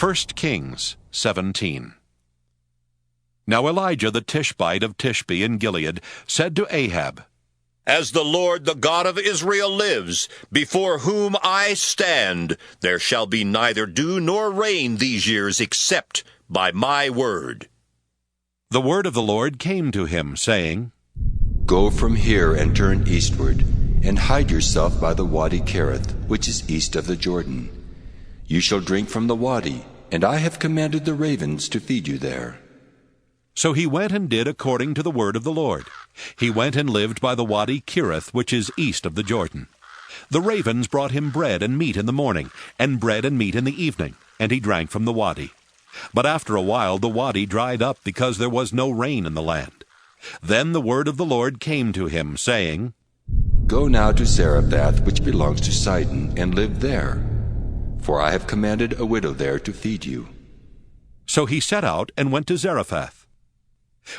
1 Kings 17. Now Elijah the Tishbite of Tishbe in Gilead said to Ahab, As the Lord, the God of Israel, lives, before whom I stand, there shall be neither dew nor rain these years except by my word. The word of the Lord came to him, saying, Go from here and turn eastward, and hide yourself by the Wadi Kerith, which is east of the Jordan. You shall drink from the wadi, and I have commanded the ravens to feed you there. So he went and did according to the word of the Lord. He went and lived by the Wadi Kerith, which is east of the Jordan. The ravens brought him bread and meat in the morning, and bread and meat in the evening, and he drank from the wadi. But after a while the wadi dried up, because there was no rain in the land. Then the word of the Lord came to him, saying, Go now to Zarephath, which belongs to Sidon, and live there, for I have commanded a widow there to feed you. So he set out and went to Zarephath.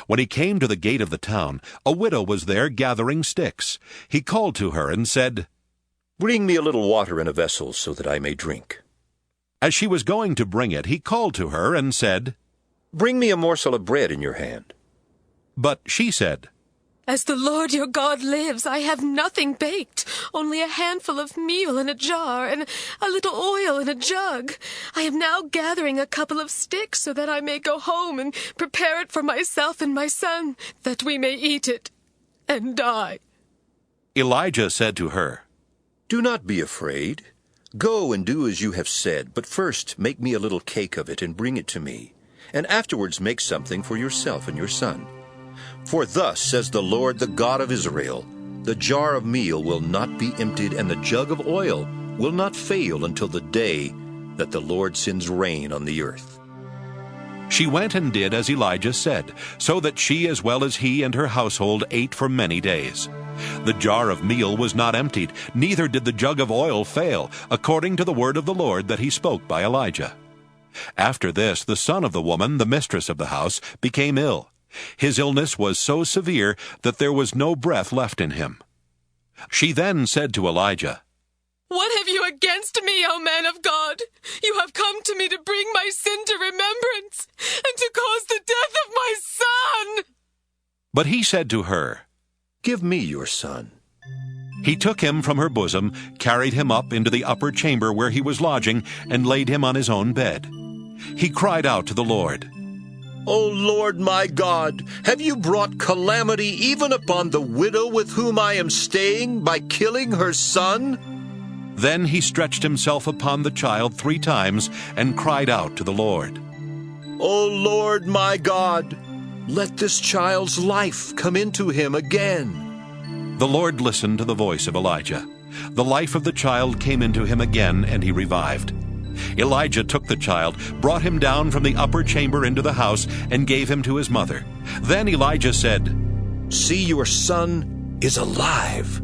When he came to the gate of the town, a widow was there gathering sticks. He called to her and said, Bring me a little water in a vessel, so that I may drink. As she was going to bring it, he called to her and said, Bring me a morsel of bread in your hand. But she said, As the Lord your God lives, I have nothing baked, only a handful of meal in a jar, and a little oil in a jug. I am now gathering a couple of sticks, so that I may go home and prepare it for myself and my son, that we may eat it and die. Elijah said to her, Do not be afraid. Go and do as you have said, but first make me a little cake of it and bring it to me, and afterwards make something for yourself and your son. For thus says the Lord, the God of Israel, the jar of meal will not be emptied, and the jug of oil will not fail until the day that the Lord sends rain on the earth. She went and did as Elijah said, so that she as well as he and her household ate for many days. The jar of meal was not emptied, neither did the jug of oil fail, according to the word of the Lord that he spoke by Elijah. After this, the son of the woman, the mistress of the house, became ill. His illness was so severe that there was no breath left in him. She then said to Elijah, What have you against me, O man of God? You have come to me to bring my sin to remembrance, and to cause the death of my son. But he said to her, Give me your son. He took him from her bosom, carried him up into the upper chamber where he was lodging, and laid him on his own bed. He cried out to the Lord, O Lord my God, have you brought calamity even upon the widow with whom I am staying by killing her son? Then he stretched himself upon the child 3 times and cried out to the Lord, O Lord my God, let this child's life come into him again. The Lord listened to the voice of Elijah. The life of the child came into him again, and he revived. Elijah took the child, brought him down from the upper chamber into the house, and gave him to his mother. Then Elijah said, See, your son is alive.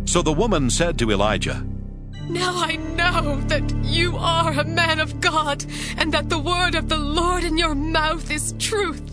So the woman said to Elijah, Now I know that you are a man of God, and that the word of the Lord in your mouth is truth.